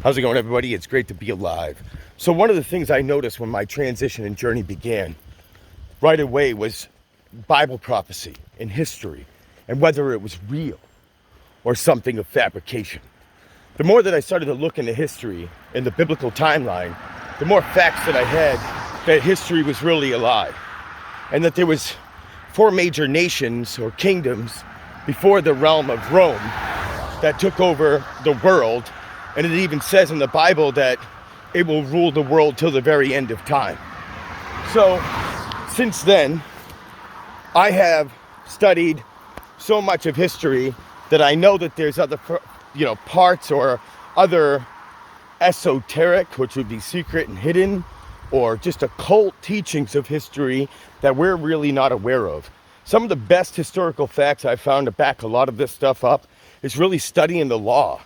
How's it going, everybody? It's great to be alive. So one of the things I noticed when my transition and journey began right away was Bible prophecy and history and whether it was real or something of fabrication. The more that I started to look into history and the biblical timeline, the more facts that I had that history was really alive and that there was 4 major nations or kingdoms before the realm of Rome that took over the world. And it even says in the Bible that it will rule the world till the very end of time. So since then, I have studied so much of history that I know that there's other, parts or other esoteric, which would be secret and hidden, or just occult teachings of history that we're really not aware of. Some of the best historical facts I found to back a lot of this stuff up is really studying the law.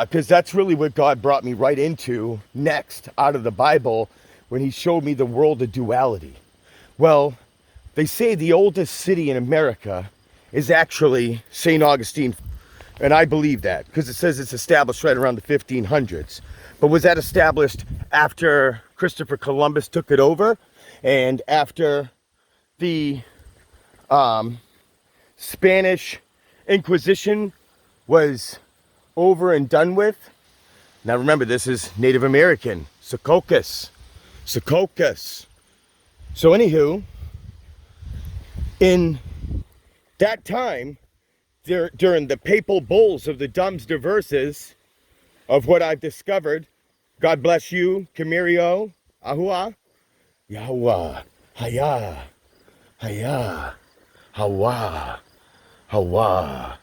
Because that's really what God brought me right into next out of the Bible when he showed me the world of duality. Well, they say the oldest city in America is actually St. Augustine. And I believe that because it says it's established right around the 1500s. But was that established after Christopher Columbus took it over and after the Spanish Inquisition was over and done with? Now remember, this is Native American, Secaucus. So anywho, in that time, during the papal bulls of the Dums Diverses of what I've discovered, God bless you, Kamirio, Ahua, Yahweh, Haya, Haya, Hawa, Hawa.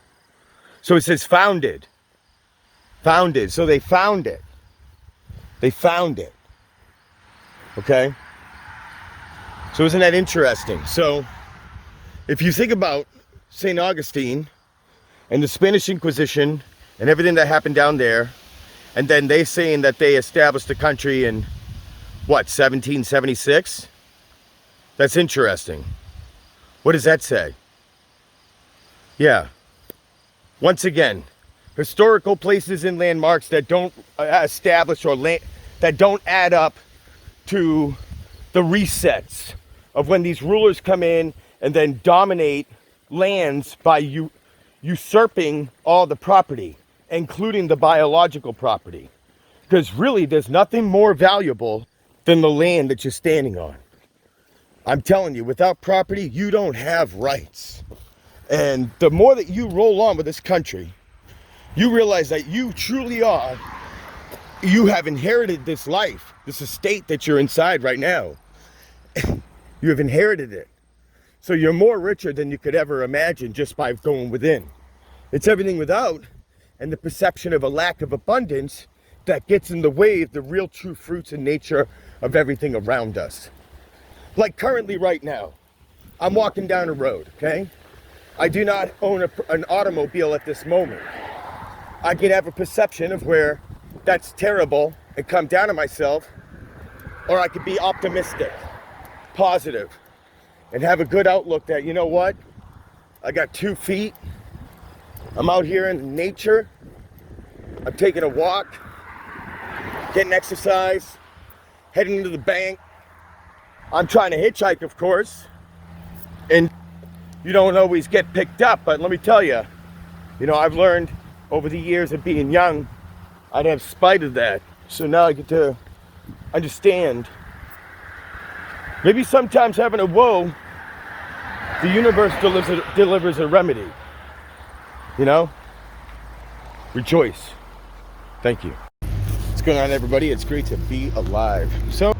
So it says founded. So they found it. Okay? So isn't that interesting? So if you think about St. Augustine and the Spanish Inquisition and everything that happened down there, and then they saying that they established the country in, 1776? That's interesting. What does that say? Yeah. Once again, historical places and landmarks that don't establish or that don't add up to the resets of when these rulers come in and then dominate lands by usurping all the property, including the biological property. Because really, there's nothing more valuable than the land that you're standing on. I'm telling you, without property, you don't have rights. And the more that you roll on with this country, you realize that you truly are, you have inherited this life, this estate that you're inside right now. You have inherited it. So you're more richer than you could ever imagine just by going within. It's everything without and the perception of a lack of abundance that gets in the way of the real true fruits and nature of everything around us. Like currently right now, I'm walking down a road, okay? I do not own an automobile at this moment. I can have a perception of where that's terrible and come down on myself, or I could be optimistic, positive, and have a good outlook that, you know what? I got 2 feet. I'm out here in nature. I'm taking a walk, getting exercise, heading to the bank. I'm trying to hitchhike, of course, and you don't always get picked up, but let me tell you, I've learned over the years of being young, I'd have spite of that. So now I get to understand. Maybe sometimes having a woe, the universe delivers a remedy. Rejoice. Thank you. What's going on, everybody? It's great to be alive. So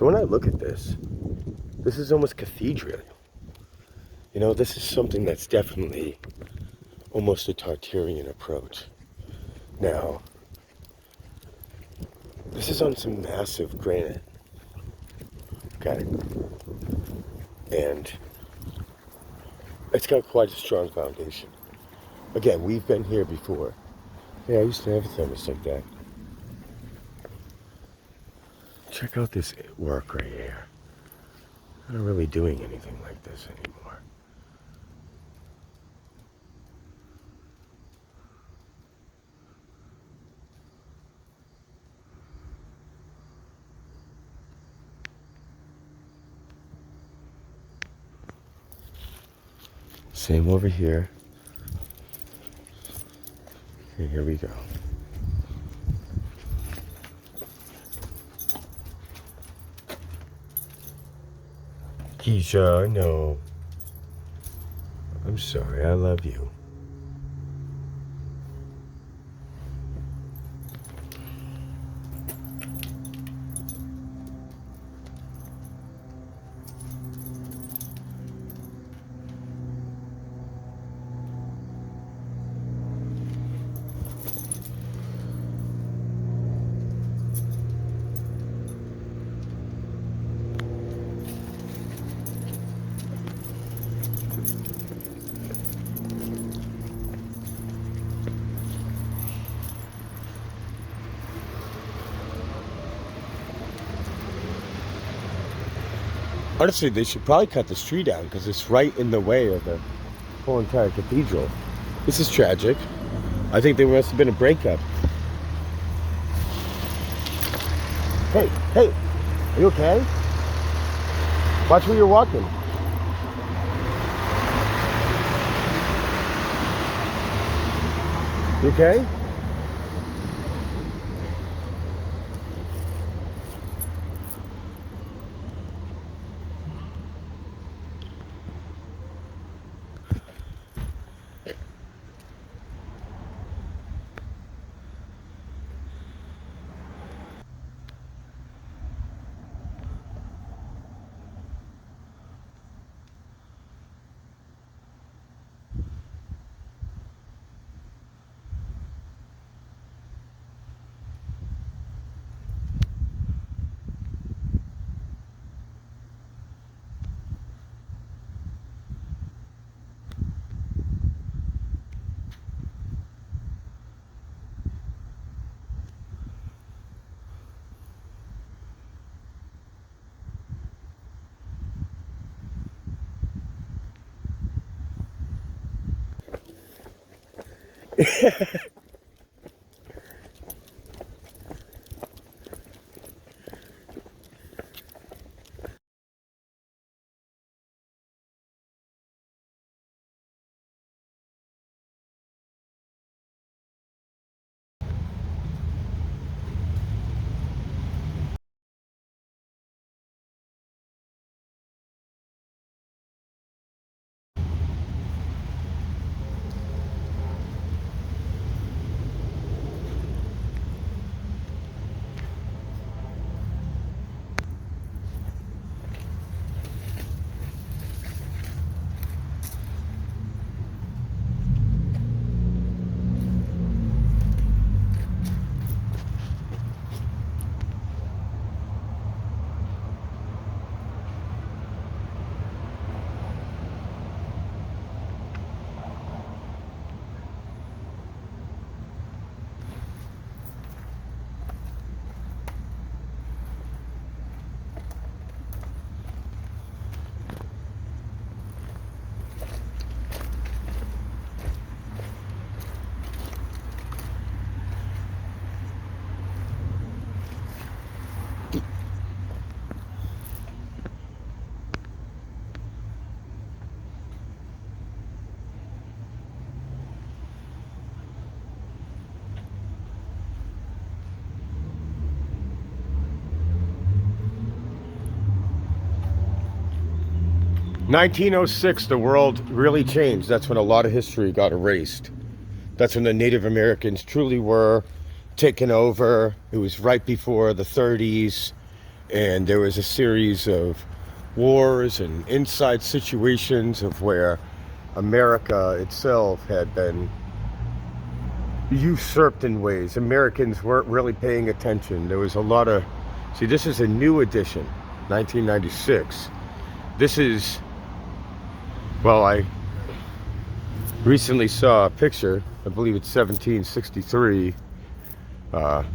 So when I look at this is almost cathedral. You know, this is something that's definitely almost a Tartarian approach. Now, this is on some massive granite. Okay. And it's got quite a strong foundation. Again, we've been here before. Yeah, I used to have a thermos like that. Check out this work right here. I'm not really doing anything like this anymore. Same over here. Okay, here we go. Keisha, no. I'm sorry, I love you. Honestly, they should probably cut this tree down because it's right in the way of the whole entire cathedral. This is tragic. I think there must have been a breakup. Hey, are you okay? Watch where you're walking. You okay? – 1906, the world really changed. That's when a lot of history got erased. That's when the Native Americans truly were taken over. It was right before the 30s. And there was a series of wars and inside situations of where America itself had been usurped in ways. Americans weren't really paying attention. There was a lot of, see, this is a new edition, 1996. This is, well, I recently saw a picture, I believe it's 1763, but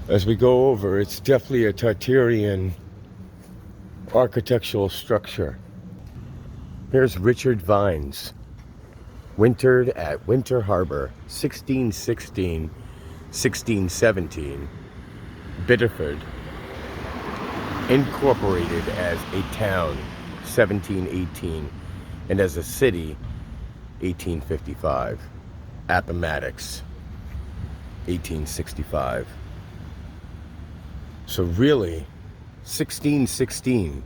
as we go over, it's definitely a Tartarian architectural structure. Here's Richard Vines, wintered at Winter Harbor, 1616, 1617, Biddeford, incorporated as a town, 1718, and as a city, 1855. Appomattox, 1865. So really, 1616,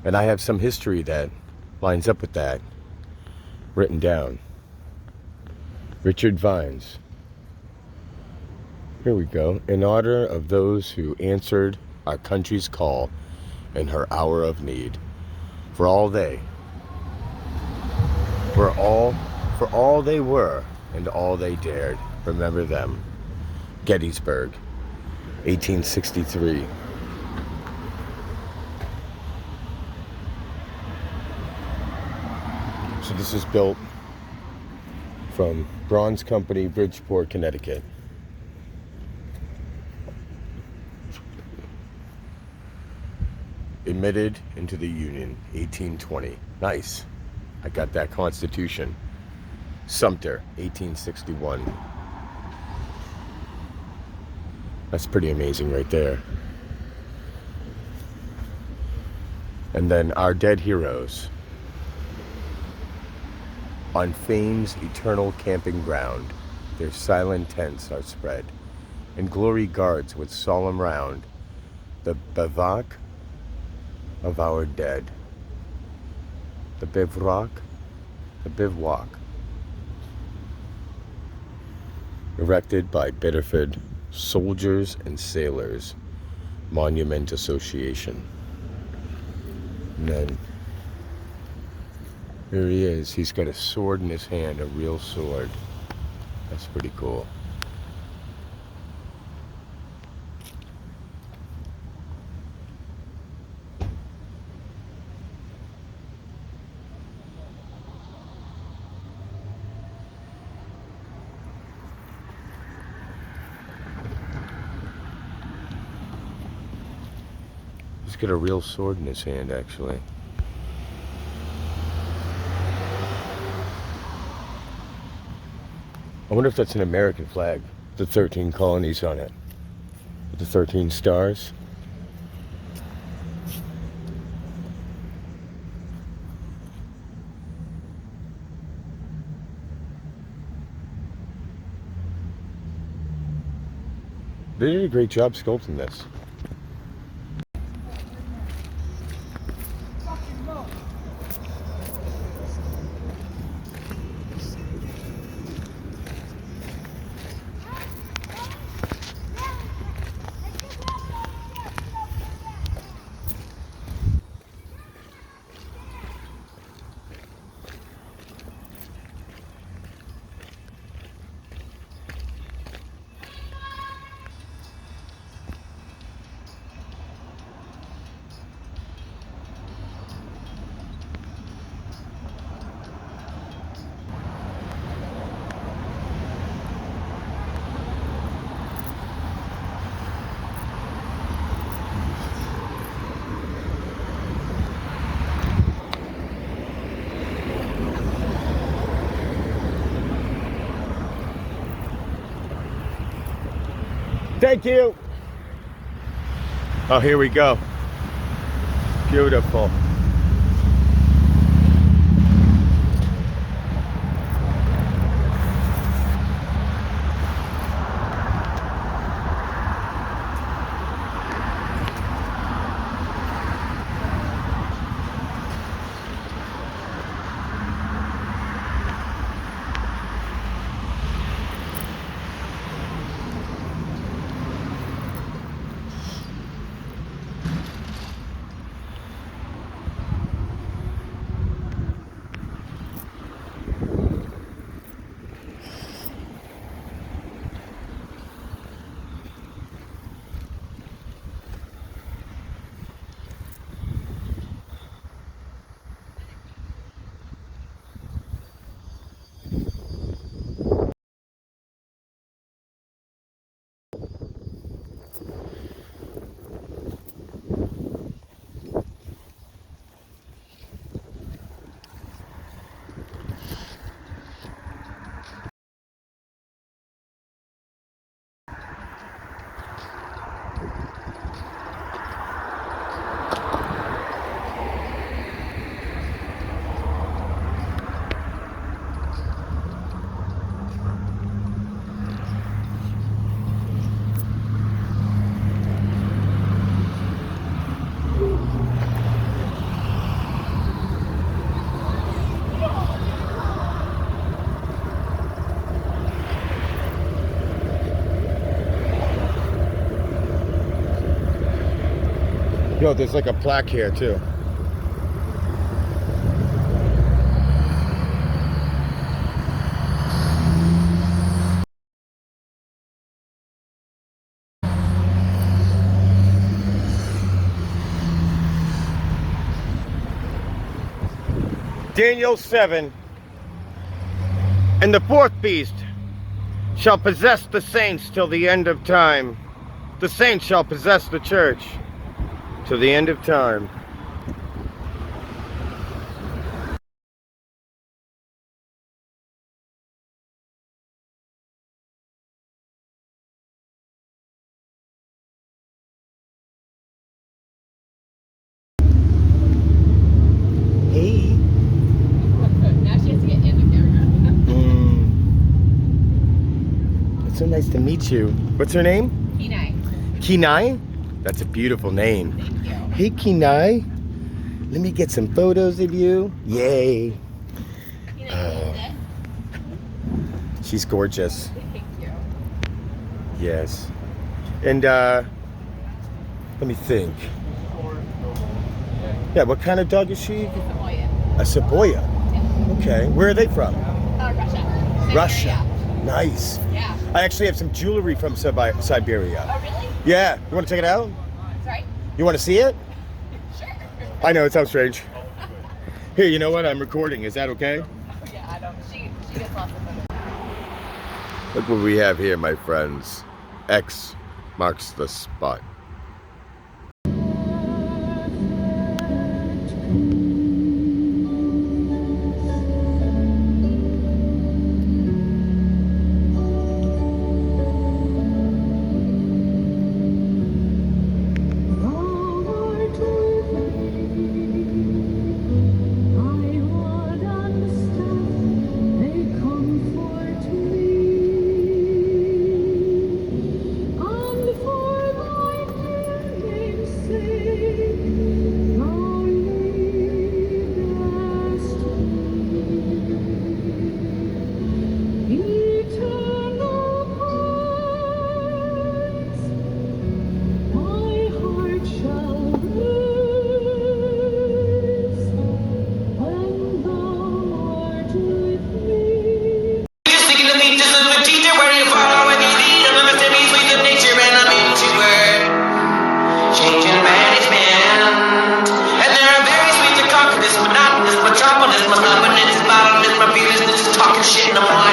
and I have some history that lines up with that written down. Richard Vines. Here we go. In honor of those who answered our country's call in her hour of need, for all they were, for all they were and all they dared, remember them. Gettysburg, 1863. So this is built from Bronze Company, Bridgeport, Connecticut. Admitted into the Union, 1820. Nice. I got that Constitution. Sumter, 1861. That's pretty amazing right there. And then our dead heroes. On fame's eternal camping ground, their silent tents are spread, and glory guards with solemn round the bivouac of our dead. The bivouac, erected by Biddeford Soldiers and Sailors Monument Association. And then here he is. He's got a sword in his hand, a real sword. That's pretty cool. He's got a real sword in his hand, actually. I wonder if that's an American flag. The 13 colonies on it. With the 13 stars. They did a great job sculpting this. Thank you. Oh, here we go. Beautiful. Yo, there's like a plaque here too. Daniel 7. And the fourth beast shall possess the saints till the end of time. The saints shall possess the church till the end of time. Hey. Now she has to get in the camera. It's so nice to meet you. What's her name? Kenai. Kenai? That's a beautiful name. Thank you. Hey, Kenai. Let me get some photos of you. Yay. Kenai, She's gorgeous. thank you. Yes. And let me think. Yeah, what kind of dog is she? Samoyed. A Saboya. Okay. Where are they from? Russia. Russia. Siberia. Nice. Yeah. I actually have some jewelry from Siberia. Oh, really? Yeah. You want to check it out? Sorry? You want to see it? Sure. I know, it sounds strange. Here, you know what? I'm recording. Is that okay? Yeah, I don't. She gets lots of photos. Look what we have here, my friends. X marks the spot.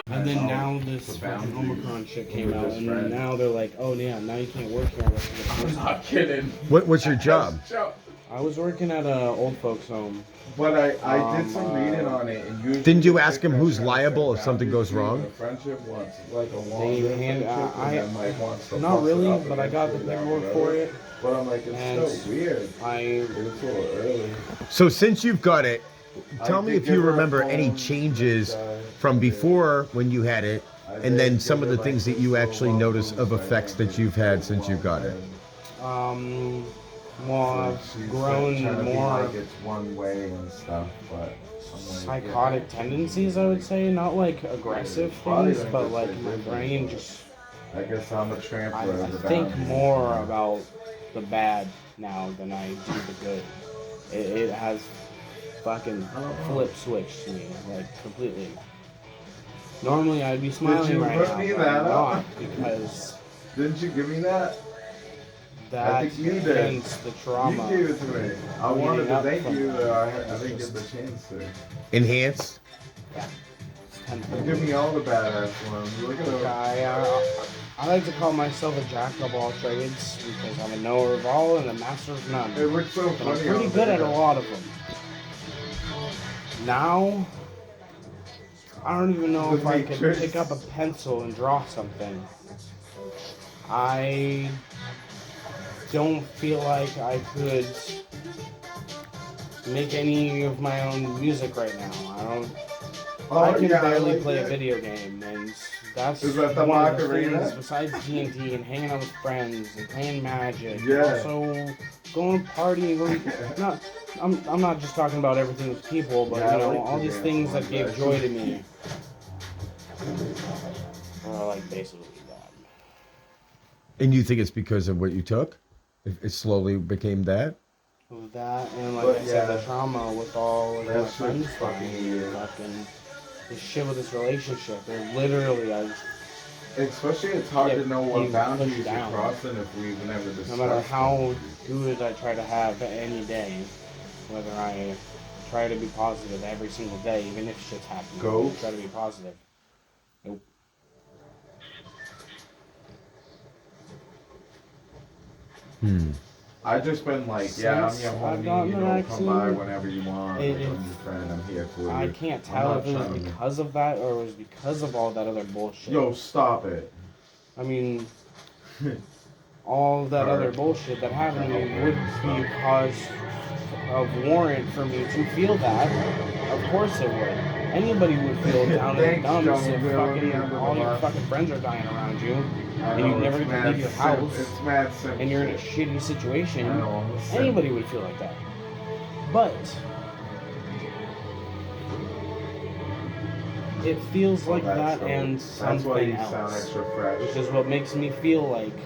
And then now this fucking Omicron shit came out, and then now they're like, oh yeah, now you can't work here. I'm not kidding. What's your job? I was working at a old folks home. But I did some reading on it, and usually Didn't you ask him who's liable if something goes wrong? The friendship wants like a long They hand, relationship, and then, like, wants to not fuss it really, up but I against got you the down paperwork road. for it. But I'm like, it's And so weird. It's a little early. So since you've got it, tell me did if you give her a remember any phone, changes and, from before when you had it, and then some of the things that you actually notice of effects that you've had since you've got it. Well, I've grown more Like it's one way and stuff, but psychotic tendencies, I would say. Not like aggressive things, but like my brain just, I guess I'm a trampler. I think more about the bad now than I do the good. It has fucking flip switched me, like completely. Normally I'd be smiling you right put now, me but that I'm up? not, because Didn't you give me that? that think you did. ends the trauma. You gave it to me. I wanted to up thank from you, that. but I didn't get the chance to. Enhance? Yeah. It's You tenfold. give me all the badass ones. Look at those. I like to call myself a jack of all trades because I'm a knower of all and a master of none. It looks so But funny. I'm pretty on good at a there. lot of them. Now, I don't even know if I could Matrix. pick up a pencil and draw something. I don't feel like I could make any of my own music right now. I can yeah, I barely like play a that. video game, and that's Is that the one of the Macarena? things besides D&D and hanging out with friends and playing Magic. And Yeah. also going partying. I'm not just talking about everything with people, but Yeah, I you know, like all the these dance things ones, that gave actually. joy to me are like basically gone. And you think it's because of what you took? It slowly became that? That and like But I said, yeah, the trauma with all of my that friends shit's fucking dying, weird. fucking this shit with this relationship. It literally, Especially, it's hard Yeah, to know what being boundaries pushed you're down. crossing if we've never discussed. no matter how boundaries. good I try to have any day, whether I try to be positive every single day, even if shit's happening, Go. I try to be positive. Nope. I just been like, yeah, I'm Since your I've homie, gotten you the know, come vaccine, by whenever you want. it- Like, I'm your friend, I'm here for you. I can't I'm tell not if it was trying to- because of that or it was because of all that other bullshit. Yo, stop it. I mean, all that other Alright. bullshit that happened to me would be cause of warrant for me to feel that. Of course it would. Anybody would feel down in the Thanks, dumps Johnny. if We're already under all the your bus. fucking friends are dying around you, I and you know, never it's get to mad leave your simple. house, It's mad simple. and you're in a shitty situation. I know, it's simple. Anybody would feel like that. But it feels like Well, that so- and that's why something you sound else, extra fresh. which is what makes me feel like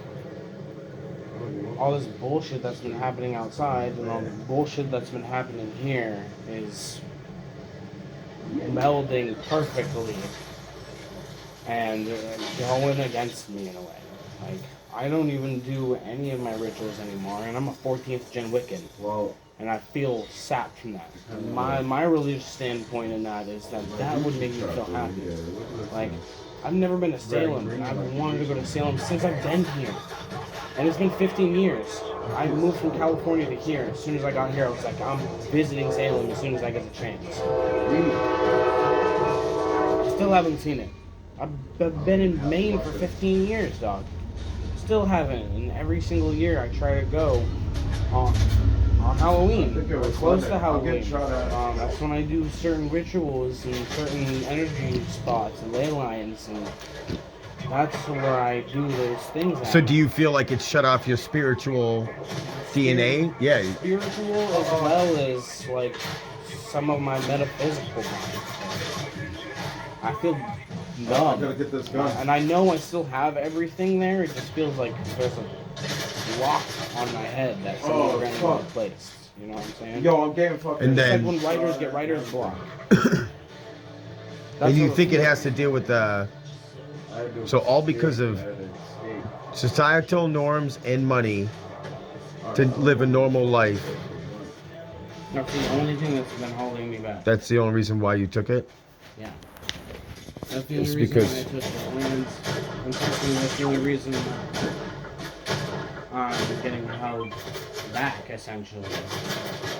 all this bullshit that's been happening outside and all the bullshit that's been happening here is melding perfectly and going against me in a way. Like, I don't even do any of my rituals anymore, and I'm a 14th gen Wiccan, Well, and I feel sapped from that. And my religious standpoint in that is that would make me feel happy. Like, I've never been to Salem, and I've wanted to go to Salem since I've been here. And it's been 15 years. I moved from California to here. As soon as I got here, I was like, I'm visiting Salem as soon as I get the chance. Still haven't seen it. I've been in Maine for 15 years, dog. Still haven't. And every single year I try to go on Halloween, I think it was close Sunday. to I'll get Halloween. shot at. That's when I do certain rituals and certain energy spots and ley lines, and that's where I do those things at. So do you feel like it's shut off your spiritual DNA? Yeah. Spiritual as well as like some of my metaphysical mind. I feel I numb. gotta get this gun. And I know I still have everything there. It just feels like there's a lock on my head that someone's Oh, randomly fuck. placed. You know what I'm saying? Yo, I'm getting fucking. And It's then- like when writers get writer's block. And you what think it feels has to do with so all because of societal norms and money to live a normal life? like. That's the only thing that's been holding me back. That's the only reason why you took it? Yeah. That's the It's only reason because- why I took it. And unfortunately, that's the only reason I'm getting held back, essentially.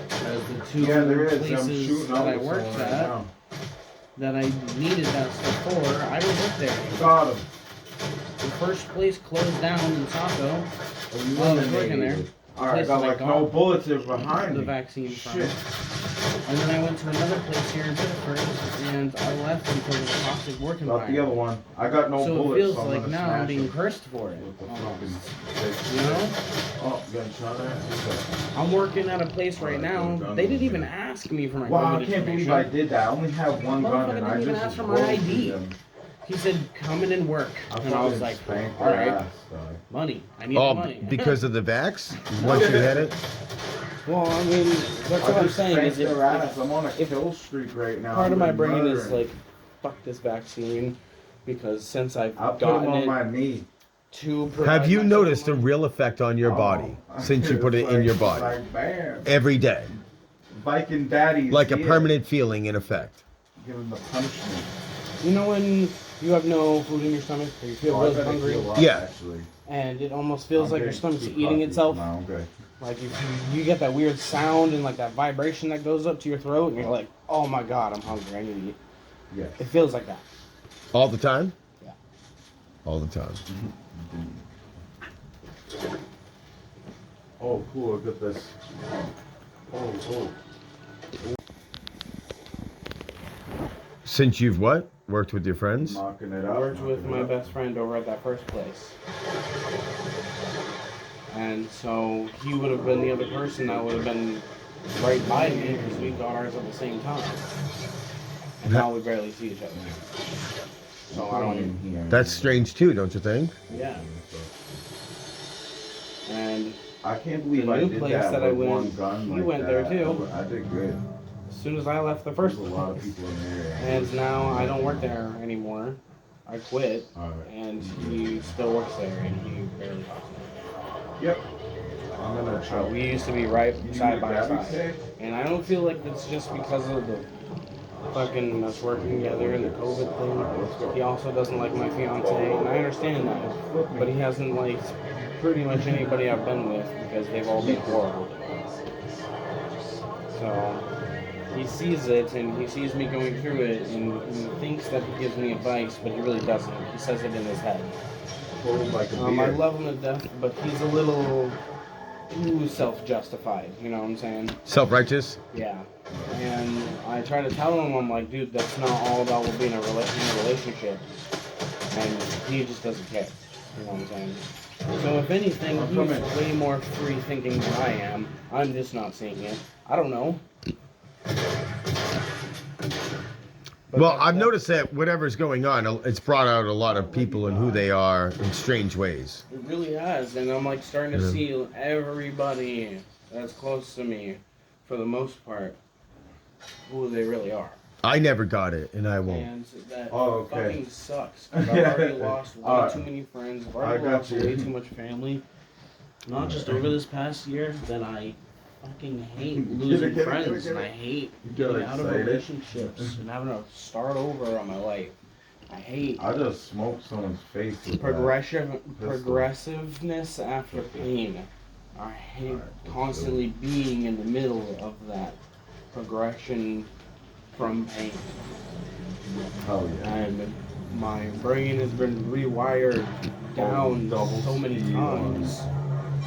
Because the two Yeah, there is. I'm places shooting that I out worked someone right at, now. that I needed that stuff for, I don't work there. Got him. The first place closed down in Saco while I was working there. Alright, I Place got that I like got no bullets are behind the me. vaccine from. Shit. And then I went to another place here in Biddeford, and I left because of the toxic work Got the other environment. one. I got no So it bullets. feels so I'm like gonna now I'm smash being him cursed for it. with the almost. fucking You know? Oh, got shot at. I'm working at a place right now. They didn't even ask me for my Wow, COVID I can't believe information. I did that. I only have one gun Motherfucker and I didn't even just ask for my rolled ID. through them. He said, "Come in and work," and I was like, spanked "All their right, ass, dog. money. I need Oh, the money." because of the vax? Once you had it? Well, I mean, that's what I I'm just saying. spanked Is if, their ass. if I'm on a if kill streak right now. part of my I'm brain is murdering. like, "Fuck this vaccine," because since I've I'll put him gotten on it my knee. to provide Have you myself noticed a money- real effect on your body Oh. since you put it It's in like- your body? Like, bam. Every day. Viking daddies. Like a here. permanent feeling in effect. Give him the punishment. You know when you have no food in your stomach, or you feel Oh, I really better hungry, heal up, Yeah. Actually. and it almost feels I'm like your getting stomach's too eating cocky itself? now, okay. Like you get that weird sound and like that vibration that goes up to your throat, and you're like, "Oh my god, I'm hungry. I need to eat." Yes. It feels like that. All the time? Yeah. All the time. Oh, cool. Look at this. Oh. Since you've what? Worked with your friends? Knocking it I out. worked with knocking my it out. best friend over at that first place. And so he would have been the other person that would have been right by me because we got ours at the same time. And now we barely see each other. So I don't even. That's strange too, don't you think? Yeah. And I can't believe The I new did place that that I with went, one gun you like went there that. too. I did good. As soon as I left the first There's a lot of place. people in there. And now I don't work there anymore. I quit, Alright. and he still works there, and he barely talks to me. Yep. I'm gonna try. We used to be right You side need by grabby side. tape? And I don't feel like it's just because of the fucking us working together and the COVID Alright, let's thing. go. He also doesn't like my fiance, and I understand that. But he hasn't liked pretty much anybody I've been with because they've all been horrible to me. So he sees it, and he sees me going through it, and he thinks that he gives me advice, but he really doesn't. He says it in his head. Hold like a I beer. love him to death, but he's a little too self-justified, you know what I'm saying? Self-righteous? Yeah. And I try to tell him, I'm like, dude, that's not all about being in a relationship. And he just doesn't care. You know what I'm saying? So if anything, I'm he's coming. way more free thinking than I am. I'm just not seeing it. I don't know. But Well, I've noticed that whatever's going on, it's brought out a lot of people and who they are in strange ways. It really has, and I'm like starting to see everybody that's close to me, for the most part, who they really are. I never got it, and I won't. And that Oh, okay. fucking sucks. 'Cause I've already lost way Alright. too many friends. I've I already got lost you. way too much family. Not just over this past year, that I fucking hate losing Get it, friends, and I hate You getting got out of excited. relationships and having to start over on my life. I hate I just smoked someone's face with progressiveness after pain. I hate Alright, let's constantly being in the middle of that progression from pain. that. Hell yeah. And my brain has been rewired down Double so many speed times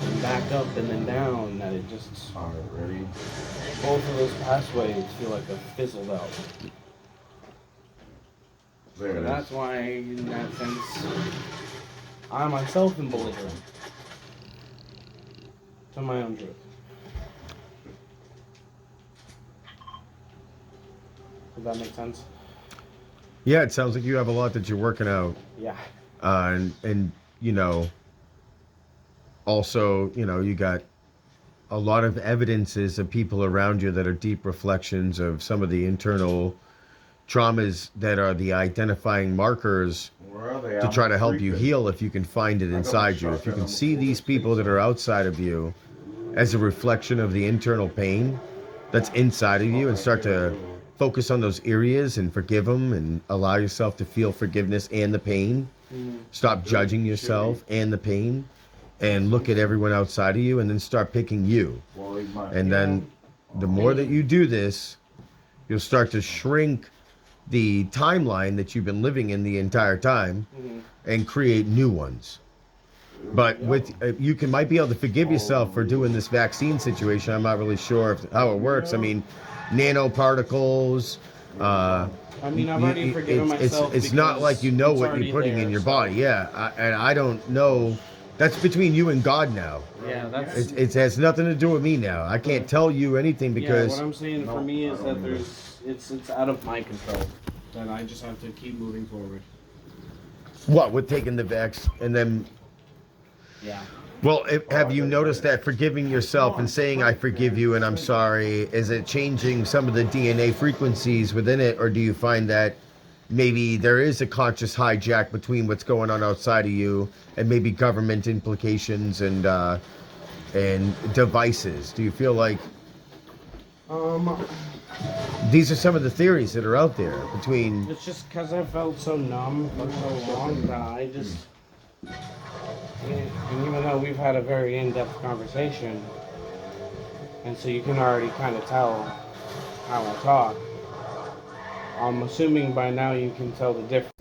and back up and then down that it just, Alright, ready? both of those pathways feel like they're fizzled out. There So it that's is. why, in that sense, I myself am belligerent to my own truth. Does that make sense? Yeah, it sounds like you have a lot that you're working out, Yeah. and you know, also, you know, you got a lot of evidences of people around you that are deep reflections of some of the internal traumas that are the identifying markers Where are they? to I'm try to help you freaking. heal if you can find it got inside my you. If you shotgun, can I'm see full these of people that are outside of you as a reflection of the internal pain that's inside of you and start to focus on those areas and forgive them and allow yourself to feel forgiveness and the pain. Stop judging yourself and the pain and look at everyone outside of you and then start picking you. Well, he's my- And then the more that you do this, you'll start to shrink the timeline that you've been living in the entire time and create new ones. But with you can might be able to forgive yourself for doing this vaccine situation. I'm not really sure how it works. I mean, nanoparticles. I mean, I've already forgiven myself. It's not because like you know it's what already you're putting there, in your so- body. Yeah, and I don't know. That's between you and God now. Yeah, that's. It has nothing to do with me now. I can't tell you anything Yeah, because what I'm saying for me is I that don't it's out of my control. That I just have to keep moving forward. what with taking the vax and then. Yeah. Well, have you noticed that forgiving yourself and saying I forgive you and I'm sorry, is it changing some of the DNA frequencies within it, or do you find that maybe there is a conscious hijack between what's going on outside of you and maybe government implications and devices? Do you feel like these are some of the theories that are out there between? It's just because I felt so numb for so long that I just. And even though we've had a very in-depth conversation, and so you can already kind of tell how I talk, I'm assuming by now you can tell the difference.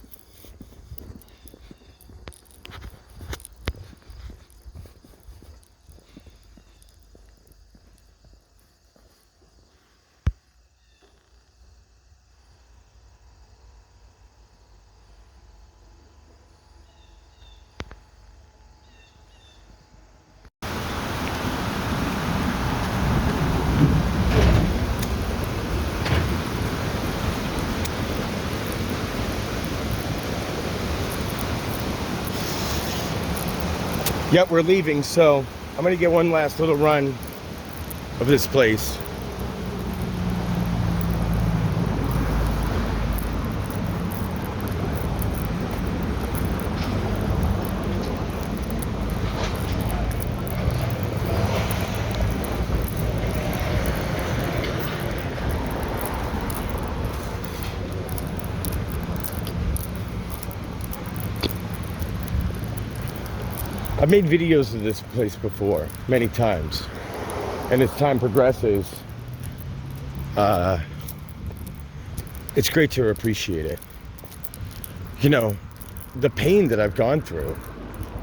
Yep, we're leaving, so I'm gonna get one last little run of this place. I've made videos of this place before, many times. And as time progresses, it's great to appreciate it. You know, the pain that I've gone through,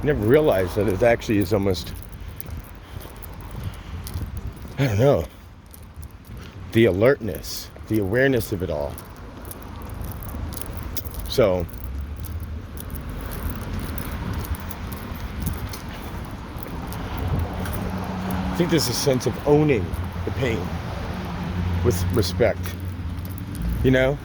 I never realized that it actually is almost, I don't know, the alertness, the awareness of it all. So, I think there's a sense of owning the pain with respect, you know?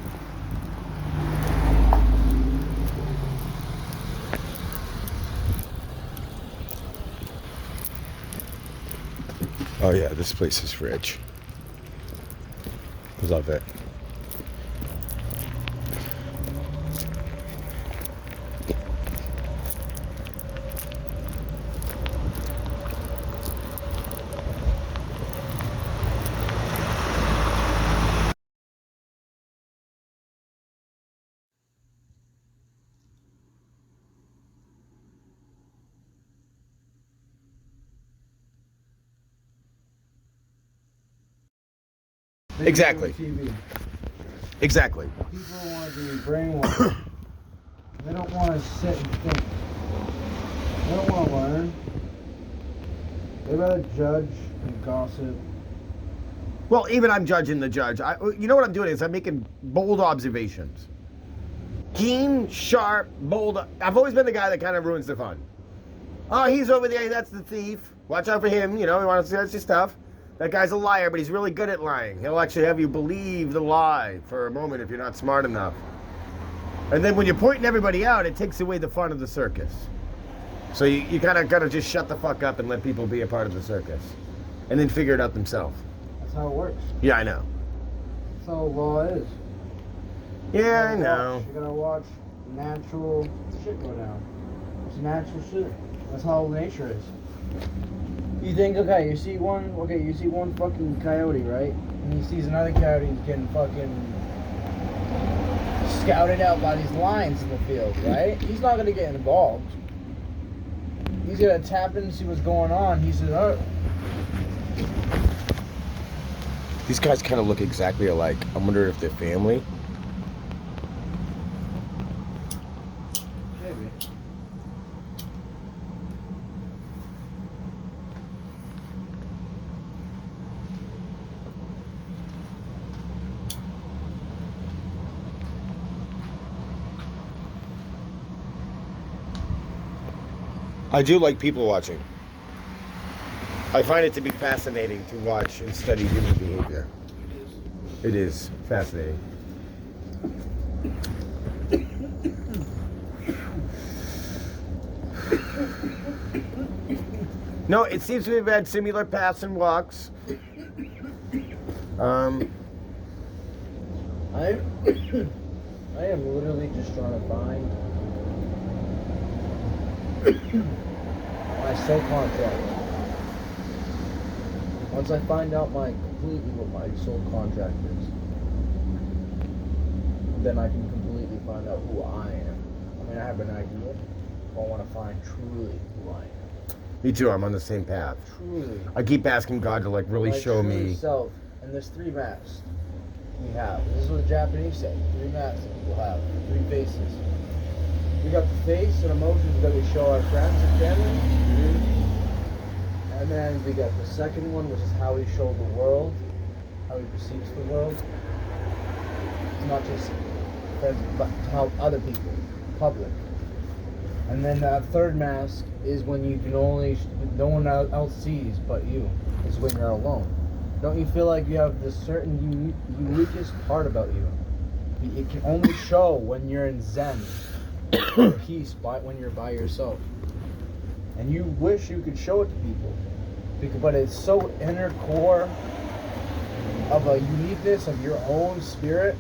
Oh yeah, this place is rich. Love it. Exactly. TV. Exactly. People want to be brainwashed. They don't want to sit and think. They don't want to learn. They rather judge and gossip. Well, even I'm judging the judge. You know what I'm doing is I'm making bold observations. Keen, sharp, bold. I've always been the guy that kind of ruins the fun. Oh, he's over there. That's the thief. Watch out for him. You know, he wants to see your stuff. That guy's a liar, but he's really good at lying. He'll actually have you believe the lie for a moment if you're not smart enough. And then when you're pointing everybody out, it takes away the fun of the circus. So you kind of got to just shut the fuck up and let people be a part of the circus. And then figure it out themselves. That's how it works. Yeah, I know. That's how law is. Yeah, I know. You gotta watch natural shit go down. It's natural shit. That's how nature is. You think, you see one fucking coyote, right? And he sees another coyote getting fucking scouted out by these lions in the field, right? He's not gonna get involved. He's gonna tap in and see what's going on. He says, oh. These guys kind of look exactly alike. I wonder if they're family. Maybe. I do like people watching. I find it to be fascinating to watch and study human behavior. It is fascinating. No, it seems we've had similar paths and walks. I am literally just trying to find my soul contract. Once I find out completely what my soul contract is, then I can completely find out who I am. I mean, I have an idea, but I want to find truly who I am. Me too, I'm on the same path. Truly. I keep asking God to really show me. Self. And there's 3 masks we have. This is what the Japanese say. 3 masks that people have. 3 faces. We got the face and emotions that we show our friends and family. And then we got the second one, which is how we show the world, how he perceives the world. It's not just friends, but to help other people, public. And then the third mask is when you can only, no one else sees but you. Is when you're alone. Don't you feel like you have this certain uniquest part about you? It can only show when you're in Zen, peace, when you're by yourself. And you wish you could show it to people. But it's so inner core of a uniqueness of your own spirit,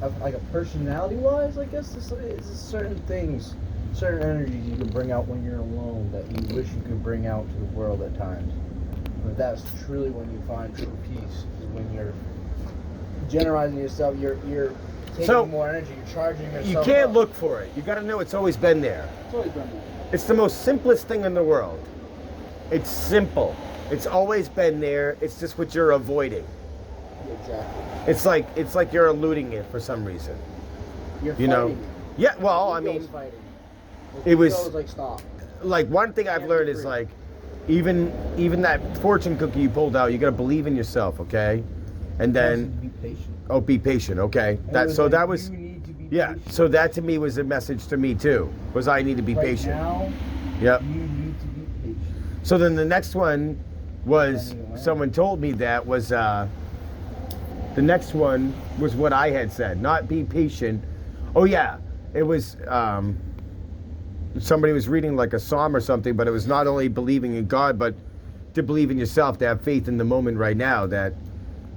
of like a personality-wise, I guess. It's certain things, certain energies you can bring out when you're alone that you wish you could bring out to the world at times. But that's truly when you find true peace, is when you're generalizing yourself, you're taking more energy, you're charging yourself. You can't up. look for it. You got to know it's always been there. It's always been there. It's the most simplest thing in the world. It's simple. It's always been there. It's just what you're avoiding. Exactly. It's like you're eluding it for some reason. You're You know? fighting it. Yeah, well, The I ego's mean, fighting. it was- The ego's like, stop. like one thing I've learned is like, even that fortune cookie you pulled out, you got to believe in yourself, okay? And then, Be patient. oh, be patient, okay? And it That was so like, that was, you need to be yeah. patient. So that to me was a message to me too. Was I need to be Right patient. now, Yep. you need to be patient. So then the next one was, Anyway. someone told me that was, the next one was what I had said, not be patient. Oh yeah, it was, somebody was reading like a psalm or something, but it was not only believing in God, but to believe in yourself, to have faith in the moment right now, that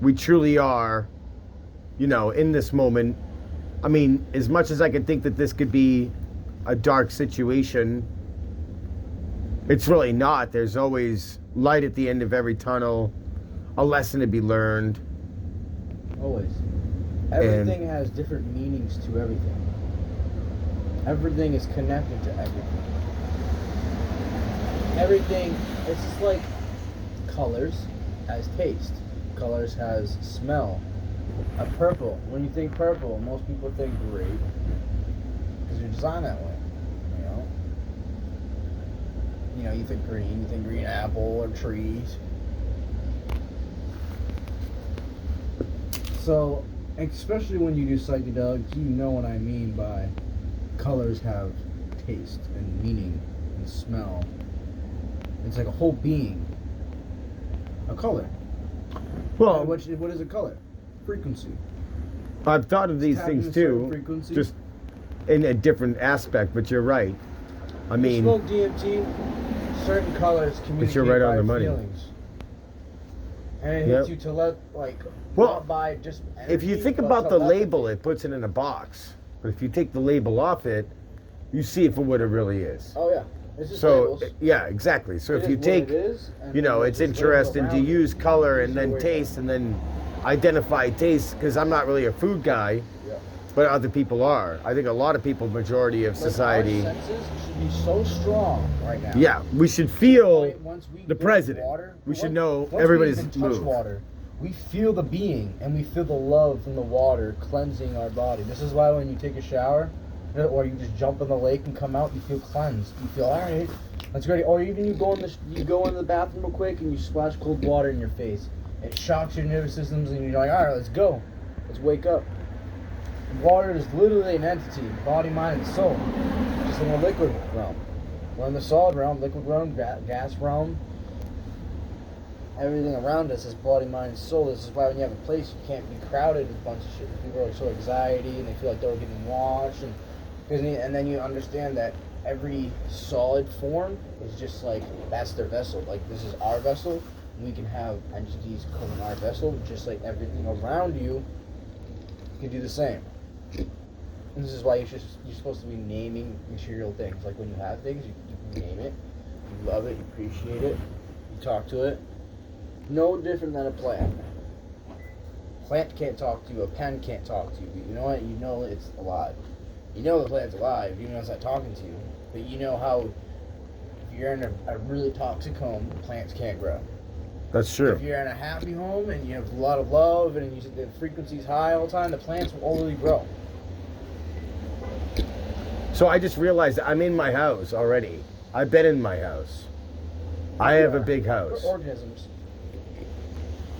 we truly are, you know, in this moment. I mean, as much as I can think that this could be a dark situation, it's really not. There's always light at the end of every tunnel, a lesson to be learned. Always. Everything has different meanings to everything. Everything is connected to everything. Everything, it's just like colors has taste. Colors has smell. A purple, when you think purple, most people think grape. Because you're designed that way, you know? You know, you think green apple or trees. So, especially when you do psychedelics, you know what I mean by colors have taste and meaning and smell. It's like a whole being. A color. Well, And what is a color? Frequency. I've thought of these Tap into things certain too, frequency. just in a different aspect, but you're right. I You mean, smoke DMT, certain colors communicate you're right on by the money. feelings. And it Yep. hits you to let, like, Well, not by just if you energy, think but about the telepathy. label, it puts it in a box. But if you take the label off it, you see it for what it really is. Oh, yeah. It's just So, labels. yeah, exactly. So It if you is what take, it is, and you know, then it's just labels interesting to around it. use color Use and the then way- taste and then identify taste, because I'm not really a food guy, Yeah. but other people are. I think a lot of people, majority of Like, society, our senses should be so strong right now. yeah, we should feel Once we the get president. water, We should once- know once we everybody's even touch move. water, we feel the being and we feel the love from the water cleansing our body. This is why when you take a shower or you just jump in the lake and come out, you feel cleansed. You feel all right. That's great. Or even you go in the bathroom real quick and you splash cold water in your face. It shocks your nervous systems and you're like, all right, let's go. Let's wake up. Water is literally an entity, body, mind, and soul. Just in the liquid realm. We're in the solid realm, liquid realm, gas realm. Everything around us is body, mind, and soul. This is why when you have a place, you can't be crowded with a bunch of shit. People are so anxiety and they feel like they're getting watched. And then you understand that every solid form is just like, that's their vessel. Like, this is our vessel. We can have entities come in our vessel, just like everything around you can do the same. And this is why you're supposed to be naming material things. Like when you have things, you name it, you love it, you appreciate it, you talk to it. No different than a plant. Plant can't talk to you, a pen can't talk to you. But you know what? You know it's alive. You know the plant's alive, even though it's not talking to you. But you know how if you're in a really toxic home, plants can't grow. That's true. If you're in a happy home and you have a lot of love and the frequency's high all the time, the plants will only grow. So I just realized I'm in my house already. I've been in my house. I have a big house. We're organisms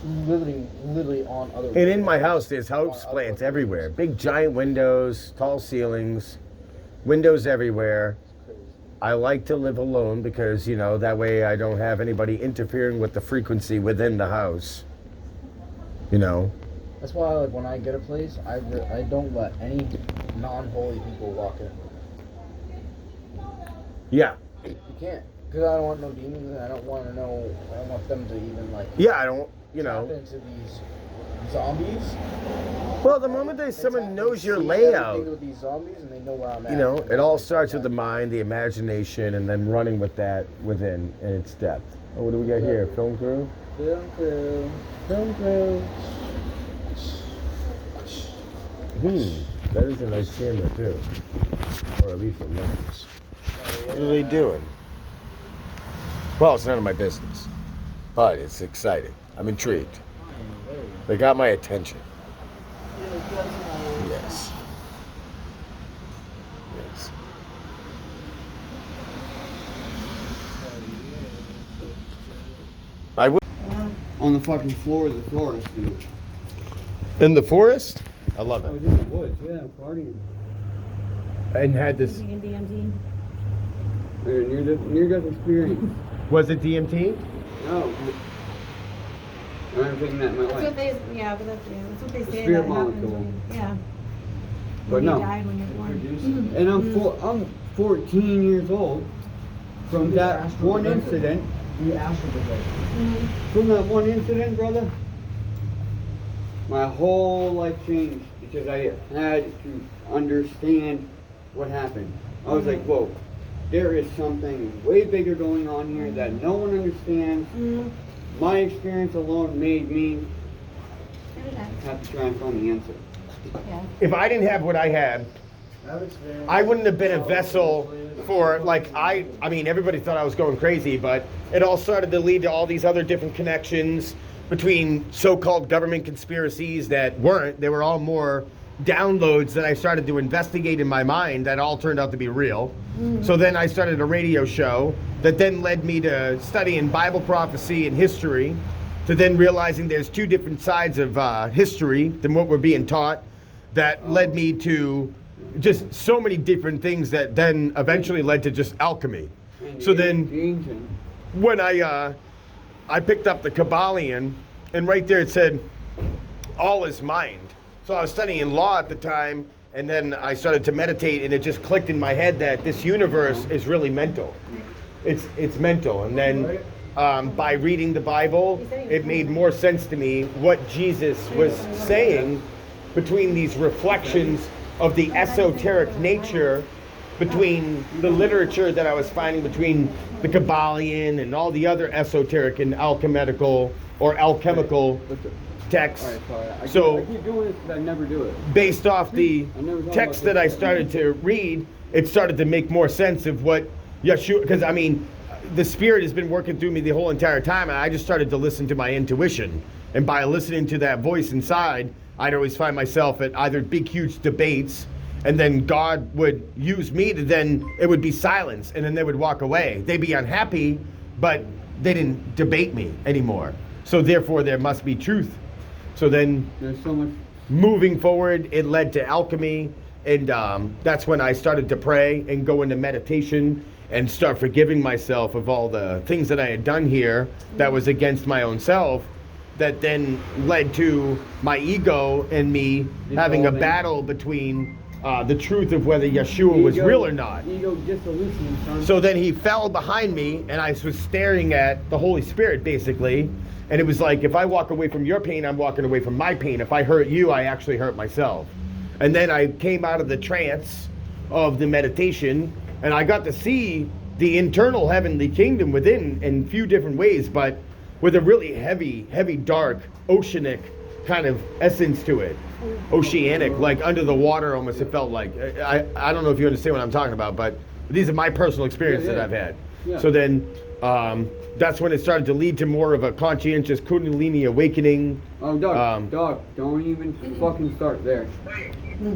literally on other. And in my house, there's house plants everywhere. Big giant windows, tall ceilings, windows everywhere. I like to live alone because, you know, that way I don't have anybody interfering with the frequency within the house. You know? That's why, like, when I get a place, I don't let any non-holy people walk in. Yeah. You can't, Because I don't want no demons, and I don't want to know. I don't want them to even like. Yeah, I don't, you tap know. into these zombies. Well, the moment that someone They knows your see layout, everything with these zombies, and they know where I'm at. you know, And it all that's starts with the exactly mind, the imagination, and then running with that within in its depth. Oh, what do we got here? Film crew? Film crew. Film crew. That is a nice camera too. Or at least it looks. What are they doing? Well, it's none of my business. But it's exciting. I'm intrigued. They got my attention. Yes. Yes. I would. On the fucking floor of the forest, dude. In the forest? I love I it. was in the woods, yeah, partying. And had this. Using a DMT. Near-death experience. Was it DMT? No. I'm everything that in my That's what life. they, yeah, but that's what they say Spirit that happens. molecule. When, yeah. But When no. you died when you're born. And I'm 14 years old from that one incident. The astral projector. From that one incident, brother, my whole life changed because I had to understand what happened. I was like, whoa, there is something way bigger going on here that no one understands. My experience alone made me have to try and find the answer. Yeah. If I didn't have what I had, I wouldn't have been a vessel for, like, I mean, everybody thought I was going crazy, but it all started to lead to all these other different connections between so-called government conspiracies that weren't. They were all more downloads that I started to investigate in my mind that all turned out to be real. So then I started a radio show that then led me to studying Bible prophecy and history, to then realizing there's two different sides of history than what we're being taught. That led me to just so many different things that then eventually led to just alchemy. So then when I picked up the Kabbalion, and right there it said, all is mind. So I was studying law at the time, and then I started to meditate, and it just clicked in my head that this universe is really mental. It's mental. And then by reading the Bible, it made more sense to me what Jesus was saying between these reflections of the esoteric nature between the literature that I was finding between the Kabbalion and all the other esoteric and alchemical texts. So I keep doing this because I never do it. based off the I never thought text about that I this. started to read, it started to make more sense of what Yeshua, because I mean, the Spirit has been working through me the whole entire time, and I just started to listen to my intuition. And by listening to that voice inside, I'd always find myself at either big, huge debates, and then God would use me to then, it would be silence, and then they would walk away. They'd be unhappy, but they didn't debate me anymore. So therefore, there must be truth. So then, There's so much. moving forward, it led to alchemy, and that's when I started to pray and go into meditation and start forgiving myself of all the things that I had done here that was against my own self, that then led to my ego and me having a battle between the truth of whether Yeshua was real or not. Ego dissolution, son. So then he fell behind me, and I was staring at the Holy Spirit, basically. And it was like, if I walk away from your pain, I'm walking away from my pain. If I hurt you, I actually hurt myself. And then I came out of the trance of the meditation, and I got to see the internal heavenly kingdom within in a few different ways, but with a really heavy, dark, oceanic kind of essence to it. Oceanic, like under the water almost, it felt like. I don't know if you understand what I'm talking about, but these are my personal experiences that I've had. Yeah. So then that's when it started to lead to more of a conscientious Kundalini awakening. Oh, dog, don't even fucking start there.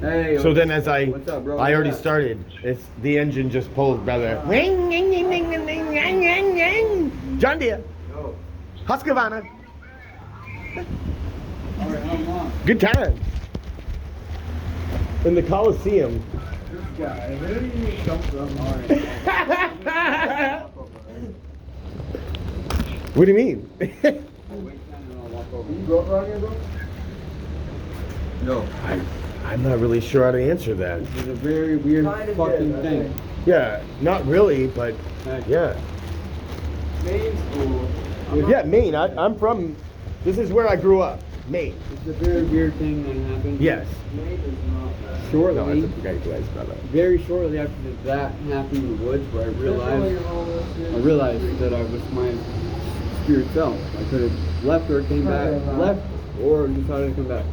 Hey. So then as What's up, bro? I already started, it's the engine just pulled, brother. John Deere. Husqvarna. All right, how long? Good time. In the Coliseum. Guy, really jumped from orange. What do you mean? You grew up around here, bro? No. I'm not really sure how to answer that. It's a very weird Kinda fucking did, I thing. Yeah, not really, but yeah. Maine's cool. Yeah, Maine. I'm from. This is where I grew up. Maine. It's a very weird thing that happened. Yes. Maine is not bad. Shortly, great place, brother. very shortly after that happened in the woods, where I realized that I was my spirit self. I could have left or came back, left or decided to come back.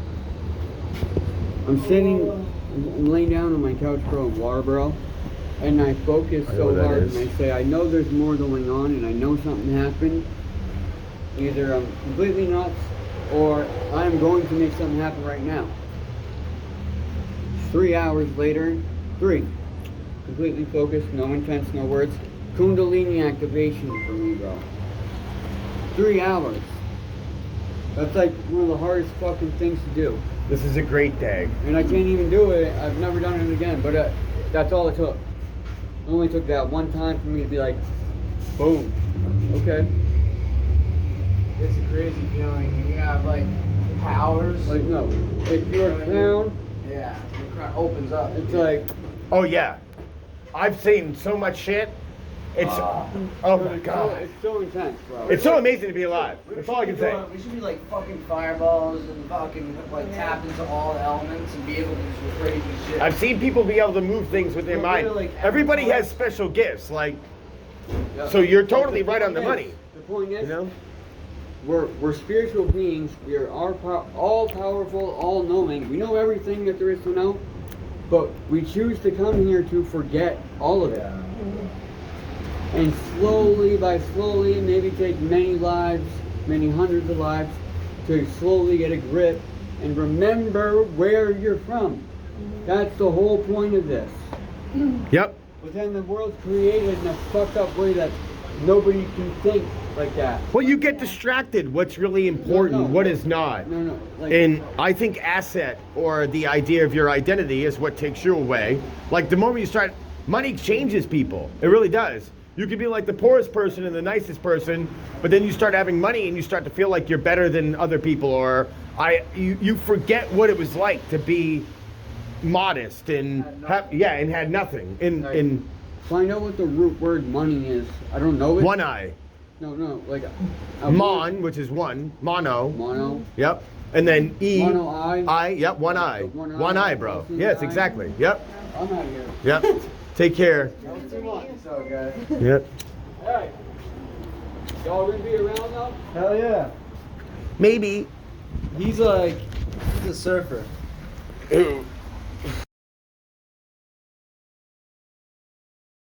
I'm laying down on my couch, bro, in Waterboro, and I focus I know so where that hard, is. and I say, I know there's more going on, and I know something happened. Either I'm completely nuts, or I'm going to make something happen right now. 3 hours later, completely focused, no intents, no words. Kundalini activation for me, bro. 3 hours. That's like one of the hardest fucking things to do. This is a great day. And I can't even do it. I've never done it again, but that's all it took. It only took that one time for me to be like, boom. Okay. It's a crazy feeling. You have like powers. Like, no. If you're a clown, Yeah, the crown opens up. it's like, Oh yeah, I've seen so much shit. It's oh my god. it's so intense, bro. It's so amazing to be alive. That's all I can say. We should be like fucking fireballs and fucking like tap into all the elements and be able to do some crazy shit. I've seen people be able to move things with their mind. Like, Everybody has special gifts. Like, Yeah. so you're totally right on the money. The point is, You know? we're spiritual beings. We are all powerful, all knowing. We know everything that there is to know, but we choose to come here to forget all of it. And slowly by slowly, maybe take many lives, many hundreds of lives, to slowly get a grip and remember where you're from. That's the whole point of this. Yep. But then the world's created in a fucked up way that nobody can think like that. Well, you get distracted. What's really important? No. What is not? No. Like, And I think asset or the idea of your identity is what takes you away. Like the moment you start, money changes people. It really does. You could be like the poorest person and the nicest person, but then you start having money and you start to feel like you're better than other people, or you forget what it was like to be modest and and had nothing. In find out what the root word money is. I don't know it. one eye, No, like mon, which is one, mono. Mono. Yep. And then E. Mono eye. I, yep, one eye. One eye, bro. Yes, exactly. Yep. I'm out of here. Yep. Take care. That was too much. So guys. Yep. Hey. Y'all gonna be around now? Hell yeah. Maybe. He's a surfer. Who?